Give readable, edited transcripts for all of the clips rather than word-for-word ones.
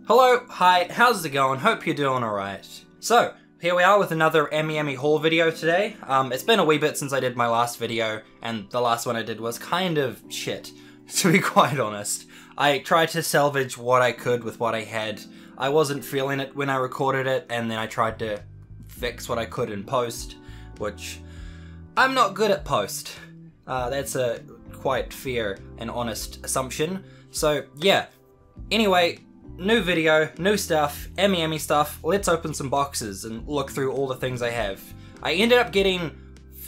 Hello, hi, how's it going? Hope you're doing alright. So, here we are with another Amiami haul video today. It's been a wee bit since I did my last video, and the last one I did was kind of shit, to be quite honest. I tried to salvage what I could with what I had. I wasn't feeling it when I recorded it, and then I tried to fix what I could in post, which I'm not good at post. That's a quite fair and honest assumption. So, yeah. Anyway, new video, new stuff, Amiami stuff. Let's open some boxes and look through all the things I have. I ended up getting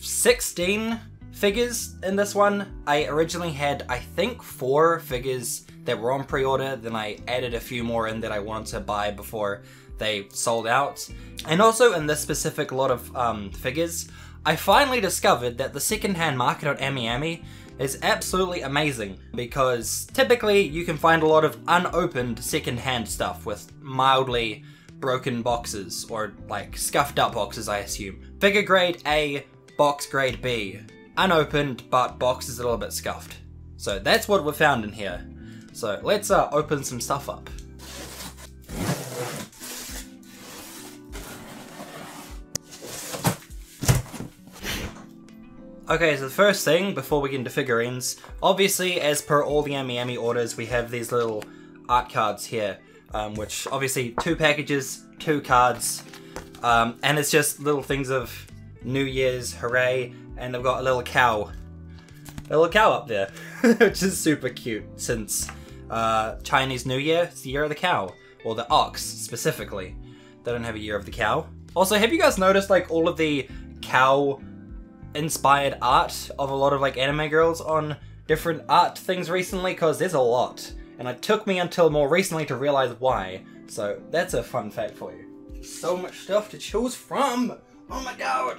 16 figures in this one. I originally had, I think, 4 figures that were on pre-order, then I added a few more in that I wanted to buy before they sold out. And also in this specific lot of figures, I finally discovered that the secondhand market on Amiami is absolutely amazing, because typically you can find a lot of unopened secondhand stuff with mildly broken boxes, or like scuffed up boxes I assume. Figure grade A, box grade B. Unopened, but box is a little bit scuffed. So that's what we found in here. So let's open some stuff up. Okay, so the first thing, before we get into figurines, obviously, as per all the Amiami orders, we have these little art cards here, which obviously 2 packages, 2 cards, and it's just little things of New Year's, hooray, and they've got a little cow up there, which is super cute, since Chinese New Year, it's the year of the cow, or the ox, specifically. They don't have a year of the cow. Also, have you guys noticed, like, all of the cow inspired art of a lot of like anime girls on different art things recently? Because there's a lot, and it took me until more recently to realize why. So that's a fun fact for you. So much stuff to choose from. Oh my god.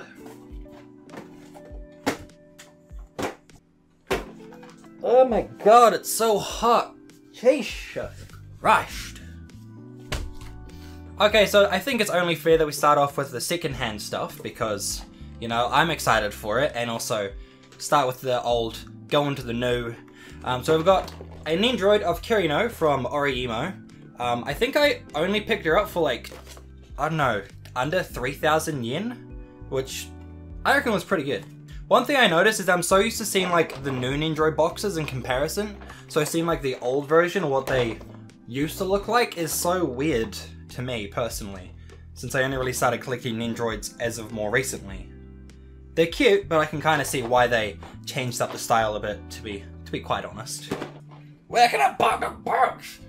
Oh my god, it's so hot. Jesus Christ. Okay, so I think it's only fair that we start off with the secondhand stuff, because you know, I'm excited for it, and also start with the old, go into the new. So we've got a Nendroid of Kirino from Oriimo. I think I only picked her up for like, I don't know, under 3,000 yen, which I reckon was pretty good. One thing I noticed is I'm so used to seeing like the new Nendroid boxes in comparison, so seeing like the old version of what they used to look like is so weird to me personally, since I only really started collecting Nendroids as of more recently. They're cute, but I can kind of see why they changed up the style a bit, to be quite honest. Where can I buy the box?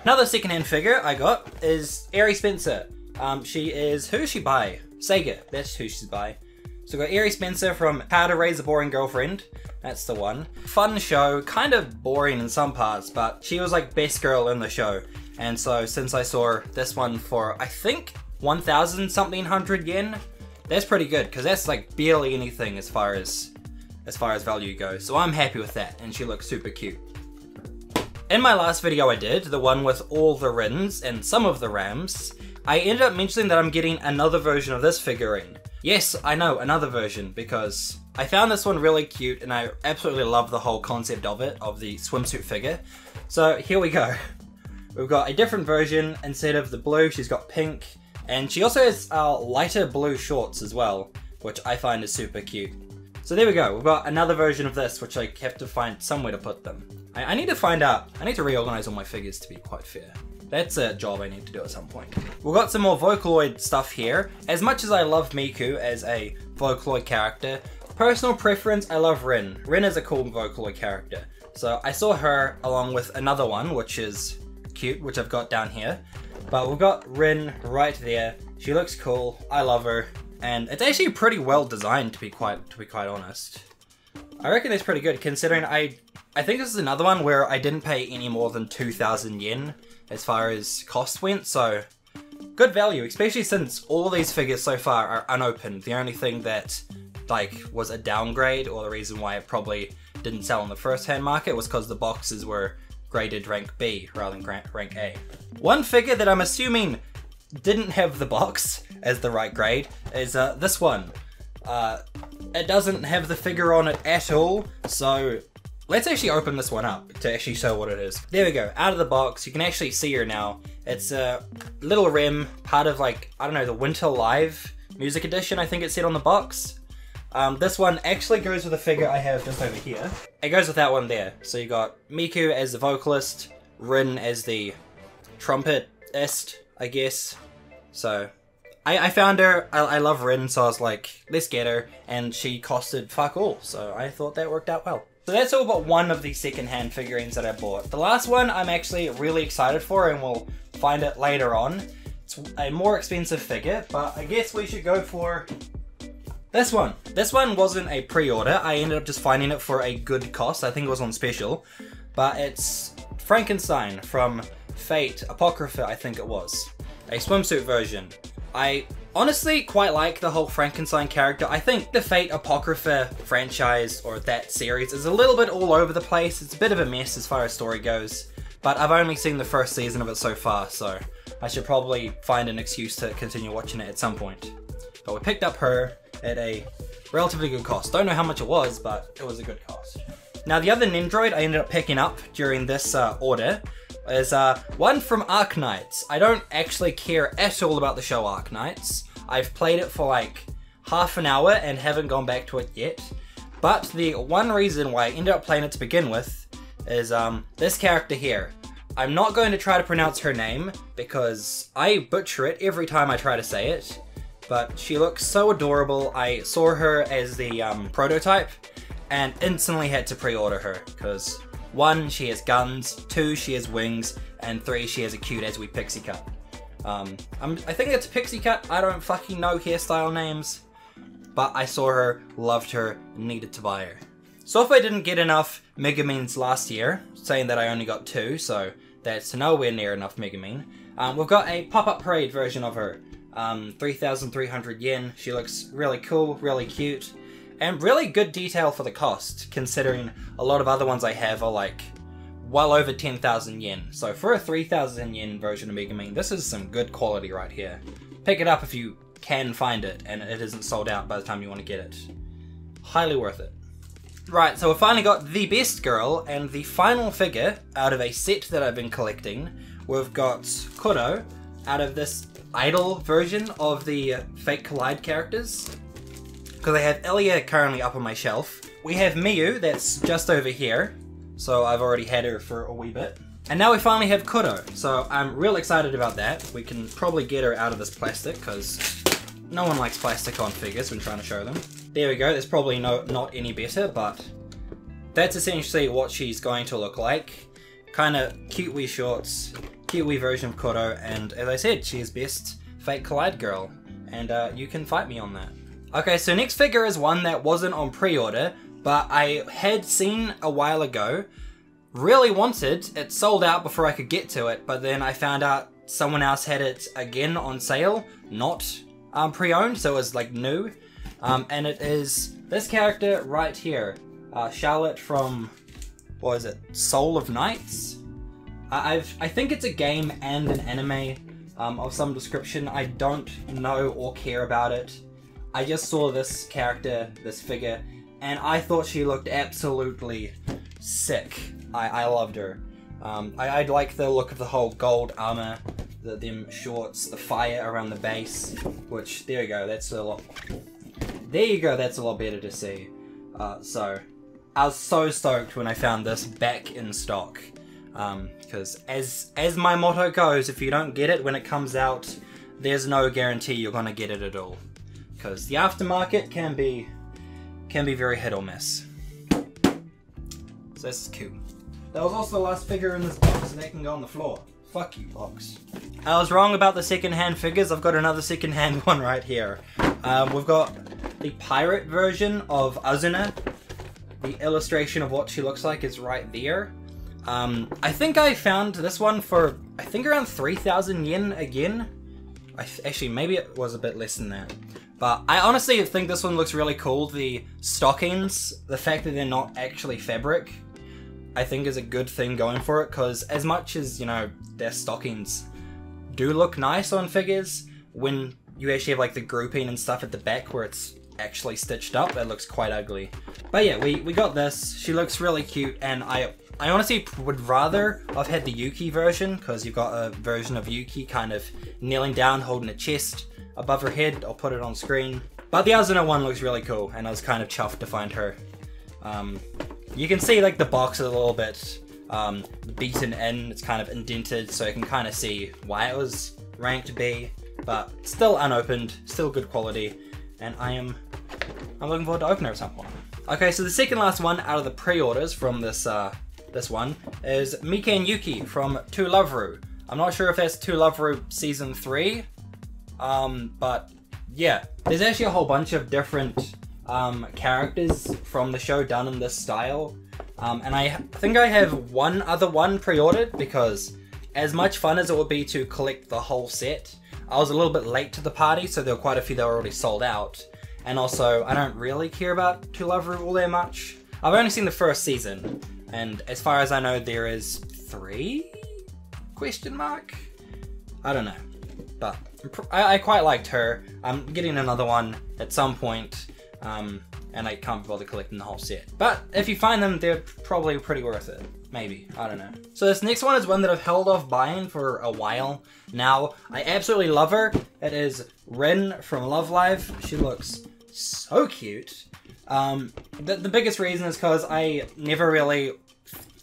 Another secondhand figure I got is Airy Spencer. Who is she by? Sega, that's who she's by. So we got Airy Spencer from How to Raise a Boring Girlfriend. That's the one. Fun show, kind of boring in some parts, but she was like best girl in the show. And so since I saw this one for, I think, 1,000 something hundred yen, that's pretty good, because that's like barely anything as far as value goes. So I'm happy with that, and she looks super cute. In my last video I did, the one with all the Rins and some of the Rams, I ended up mentioning that I'm getting another version of this figurine. Yes, I know, another version, because I found this one really cute, and I absolutely love the whole concept of it, of the swimsuit figure. So here we go. We've got a different version. Instead of the blue, she's got pink. And she also has lighter blue shorts as well, which I find is super cute. So there we go, we've got another version of this, which I have to find somewhere to put them. I need to reorganize all my figures, to be quite fair. That's a job I need to do at some point. We've got some more Vocaloid stuff here. As much as I love Miku as a Vocaloid character, personal preference, I love Rin. Rin is a cool Vocaloid character. So I saw her along with another one, which is cute, which I've got down here. But we've got Rin right there. She looks cool. I love her, and it's actually pretty well designed, to be quite honest. I reckon it's pretty good, considering I think this is another one where I didn't pay any more than 2,000 yen as far as cost went. So good value, especially since all of these figures so far are unopened. The only thing that like was a downgrade, or the reason why it probably didn't sell on the first-hand market, was because the boxes were graded rank B rather than rank A. One figure that I'm assuming didn't have the box as the right grade is this one. It doesn't have the figure on it at all, so Let's actually open this one up to actually show what it is. There we go, out of the box. You can actually see her now. It's a little Rem, part of like, I don't know, the Winter Live Music Edition, I think it said on the box. This one actually goes with a figure I have just over here. It goes with that one there. So you got Miku as the vocalist, Rin as the trumpetist, I guess. So I found her, I love Rin, so I was like, let's get her, and she costed fuck all, so I thought that worked out well. So that's all but one of the secondhand figurines that I bought. The last one I'm actually really excited for, and we'll find it later on. It's a more expensive figure, but I guess we should go for this one. This one wasn't a pre-order, I ended up just finding it for a good cost. I think it was on special, but it's Frankenstein from Fate Apocrypha, I think it was. A swimsuit version. I honestly quite like the whole Frankenstein character. I think the Fate Apocrypha franchise, or that series, is a little bit all over the place. It's a bit of a mess as far as story goes, but I've only seen the first season of it so far, so I should probably find an excuse to continue watching it at some point. But we picked up her at a relatively good cost. Don't know how much it was, but it was a good cost. Now the other Nendroid I ended up picking up during this order is one from Arknights. I don't actually care at all about the show Arknights. I've played it for like half an hour and haven't gone back to it yet. But the one reason why I ended up playing it to begin with is this character here. I'm not going to try to pronounce her name because I butcher it every time I try to say it. But she looks so adorable. I saw her as the prototype and instantly had to pre-order her because 1, she has guns, 2, she has wings, and 3, she has a cute as we pixie cut. I think it's pixie cut, I don't fucking know hairstyle names, but I saw her, loved her, needed to buy her. So if I didn't get enough Megamines last year, saying that I only got 2, so that's nowhere near enough Megamine, we've got a pop-up parade version of her. 3,300 yen, she looks really cool, really cute. And really good detail for the cost, considering a lot of other ones I have are like well over 10,000 yen. So for a 3,000 yen version of Megamine, this is some good quality right here. Pick it up if you can find it and it isn't sold out by the time you want to get it. Highly worth it. Right, so we finally got the best girl and the final figure out of a set that I've been collecting. We've got Kuro out of this idol version of the Fate Collide characters. Because I have Elia currently up on my shelf. We have Miyu, that's just over here. So I've already had her for a wee bit. And now we finally have Kuro. So I'm real excited about that. We can probably get her out of this plastic because no one likes plastic on figures when trying to show them. There we go, there's probably not any better, but that's essentially what she's going to look like. Kind of cute wee shorts, cute wee version of Kuro, and as I said, she is best Fate Collide girl. And you can fight me on that. Okay, so next figure is one that wasn't on pre-order, but I had seen a while ago, really wanted, it sold out before I could get to it, but then I found out someone else had it again on sale, not pre-owned, so it was like new, and it is this character right here, Charlotte from, what is it, Soul of Knights? I think it's a game and an anime of some description. I don't know or care about it. I just saw this character, this figure, and I thought she looked absolutely sick. I loved her. I like the look of the whole gold armor, them shorts, the fire around the base, which, there you go, that's a lot... There you go, that's a lot better to see. So, I was so stoked when I found this back in stock. Because as my motto goes, if you don't get it when it comes out, there's no guarantee you're gonna get it at all. Because the aftermarket can be very hit or miss. So this is cool. That was also the last figure in this box, and they can go on the floor. Fuck you, box. I was wrong about the second-hand figures. I've got another second-hand one right here. We've got the pirate version of Azuna. The illustration of what she looks like is right there. I think I found this one for, I think around 3,000 yen again. Actually, maybe it was a bit less than that. But I honestly think this one looks really cool. The stockings, the fact that they're not actually fabric, I think is a good thing going for it, because as much as, you know, their stockings do look nice on figures, when you actually have like the grouping and stuff at the back where it's actually stitched up. It looks quite ugly. But yeah, we got this. She looks really cute, and I honestly would rather have had the Yuki version, because you've got a version of Yuki kind of kneeling down, holding a chest above her head. I'll put it on screen. But the Asuna one looks really cool, and I was kind of chuffed to find her. You can see like the box is a little bit beaten in. It's kind of indented, so you can kind of see why it was ranked B, but still unopened, still good quality, and I'm looking forward to opening it at some point. Okay, so the second last one out of the pre-orders from this one is Mika and Yuki from To Love Ru. I'm not sure if that's To Love Ru Season 3, but yeah, there's actually a whole bunch of different characters from the show done in this style, and I think I have one other one pre-ordered, because as much fun as it would be to collect the whole set, I was a little bit late to the party, so there were quite a few that were already sold out, and also I don't really care about To Love Ru all that much. I've only seen the first season, and as far as I know there is 3? Question mark? I don't know, but I quite liked her. I'm getting another one at some point, and I can't bother collecting the whole set. But if you find them, they're probably pretty worth it. Maybe, I don't know. So this next one is one that I've held off buying for a while now. I absolutely love her. It is Rin from Love Live. She looks so cute. The biggest reason is because I never really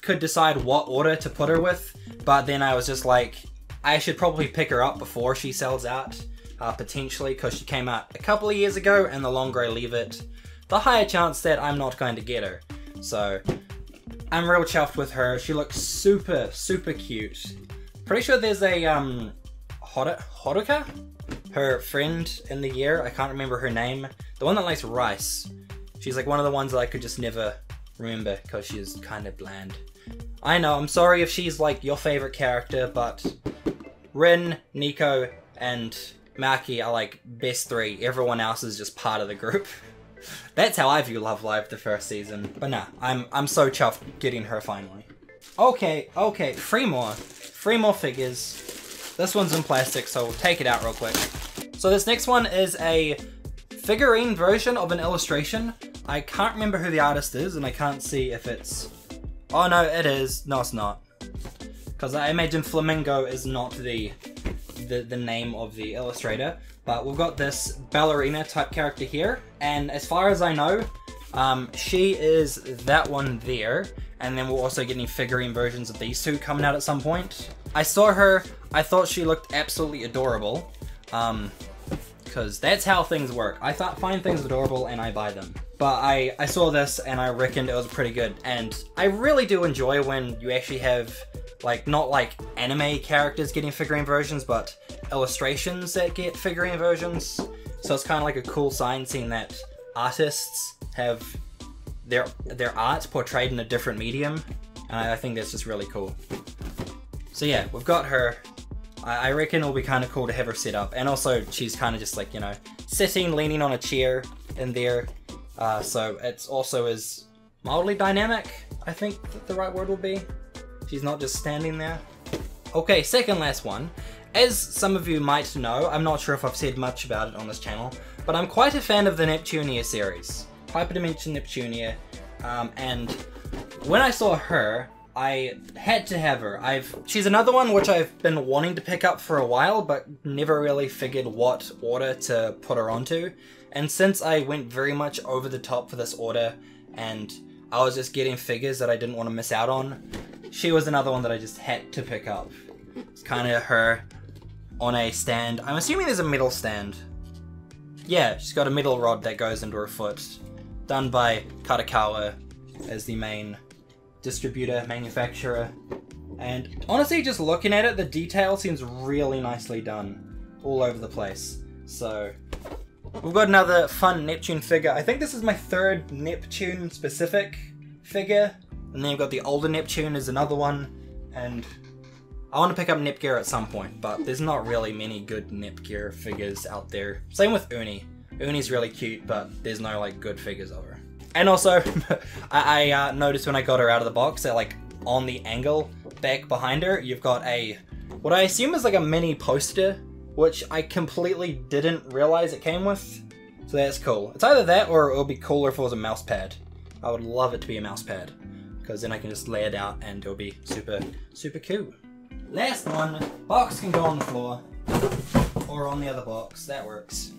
could decide what order to put her with, but then I was just like, I should probably pick her up before she sells out, potentially, because she came out a couple of years ago, and the longer I leave it, the higher chance that I'm not going to get her. So I'm real chuffed with her. She looks super, super cute. Pretty sure there's a Horuka, her friend in the year. I can't remember her name. The one that likes rice. She's like one of the ones that I could just never remember because she's kind of bland. I know, I'm sorry if she's like your favorite character, but Rin, Nico, and Maki are like best 3. Everyone else is just part of the group. That's how I view Love Live the first season. But nah, I'm so chuffed getting her finally. Okay, 3 more figures. This one's in plastic, so we'll take it out real quick. So this next one is a figurine version of an illustration. I can't remember who the artist is, and I can't see if it's... Oh no, it is. No, it's not. Because I imagine Flamingo is not the name of the illustrator. But we've got this ballerina type character here, and as far as I know, she is that one there, and then we're also getting figurine versions of these two coming out at some point. I saw her, I thought she looked absolutely adorable, because that's how things work. I find things adorable and I buy them. But I saw this and I reckoned it was pretty good, and I really do enjoy when you actually have, like, not like anime characters getting figurine versions, but illustrations that get figurine versions. So it's kind of like a cool sign seeing that artists have their art portrayed in a different medium, and I think that's just really cool. So yeah, we've got her. I reckon it'll be kind of cool to have her set up, and also she's kind of just like, you know, sitting, leaning on a chair in there. So it's also is mildly dynamic, I think the right word would be. She's not just standing there. Okay, second last one. As some of you might know, I'm not sure if I've said much about it on this channel, but I'm quite a fan of the Neptunia series. Hyperdimension Neptunia, and when I saw her, I had to have her. She's another one which I've been wanting to pick up for a while, but never really figured what order to put her onto. And since I went very much over the top for this order, and I was just getting figures that I didn't want to miss out on, she was another one that I just had to pick up. It's kind of her on a stand. I'm assuming there's a metal stand. Yeah, she's got a metal rod that goes into her foot. Done by Katakawa as the main distributor, manufacturer. And honestly, just looking at it, the detail seems really nicely done all over the place. So we've got another fun Neptune figure. I think this is my third Neptune specific figure. And then you've got the older Neptune is another one. And I want to pick up Nepgear at some point, but there's not really many good Nepgear figures out there. Same with Uni. Uni's really cute, but there's no like good figures of her. And also, I noticed when I got her out of the box that like on the angle back behind her, you've got what I assume is like a mini poster, which I completely didn't realize it came with. So that's cool. It's either that or it would be cooler if it was a mouse pad. I would love it to be a mouse pad, because then I can just lay it out and it'll be super, super cool. Last one, box can go on the floor, or on the other box, that works.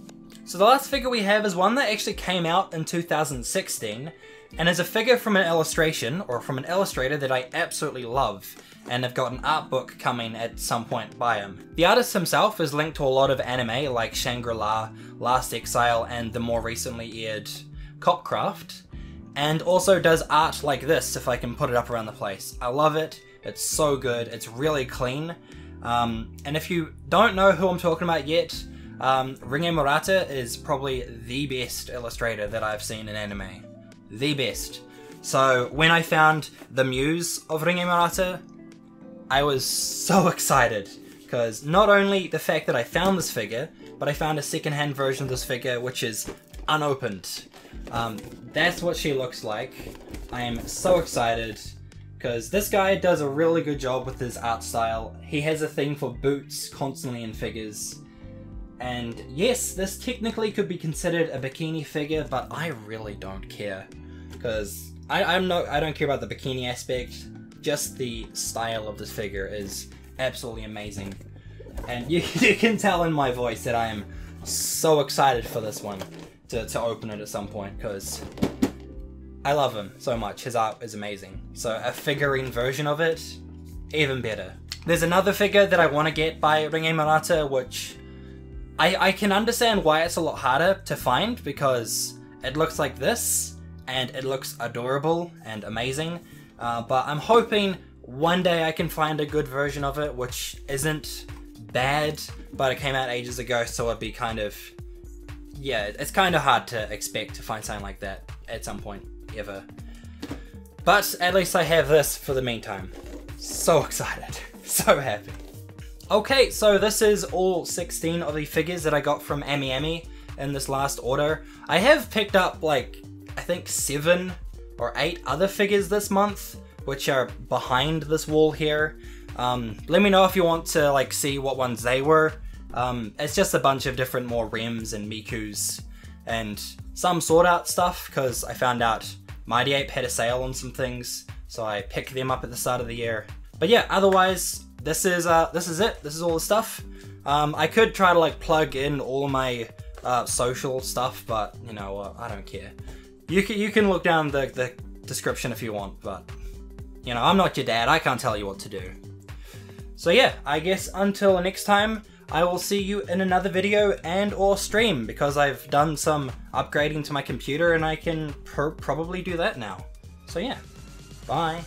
So the last figure we have is one that actually came out in 2016, and is a figure from an illustration, or from an illustrator that I absolutely love, and have got an art book coming at some point by him. The artist himself is linked to a lot of anime like Shangri-La, Last Exile, and the more recently aired Copcraft, and also does art like this, if I can put it up around the place. I love it, it's so good, it's really clean, and if you don't know who I'm talking about yet, Ringe Murata is probably the best illustrator that I've seen in anime. The best. So when I found the muse of Ringe Murata, I was so excited, because not only the fact that I found this figure, but I found a secondhand version of this figure which is unopened. That's what she looks like. I am so excited, because this guy does a really good job with his art style. He has a thing for boots constantly in figures. And yes, this technically could be considered a bikini figure, but I really don't care, because I don't care about the bikini aspect. Just the style of this figure is absolutely amazing, and you can tell in my voice that I am so excited for this one to open it at some point, because I love him so much. His art is amazing. So a figurine version of it, even better. There's another figure that I want to get by Ringe Murata, which I can understand why it's a lot harder to find, because it looks like this, and it looks adorable and amazing, but I'm hoping one day I can find a good version of it, which isn't bad, but it came out ages ago, so it'd be kind of, yeah, it's kind of hard to expect to find something like that at some point, ever. But at least I have this for the meantime. So excited, so happy. Okay, so this is all 16 of the figures that I got from Amiami in this last order. I have picked up like, I think 7 or 8 other figures this month, which are behind this wall here. Let me know if you want to like see what ones they were. It's just a bunch of different more Rems and Mikus and some Sword Art stuff, because I found out Mighty Ape had a sale on some things, so I picked them up at the start of the year. But yeah, otherwise, this is it. This is all the stuff. I could try to like plug in all of my social stuff, but you know, I don't care. You can look down the description if you want, but you know, I'm not your dad. I can't tell you what to do. So yeah, I guess until next time, I will see you in another video and or stream, because I've done some upgrading to my computer and I can probably do that now. So yeah, bye.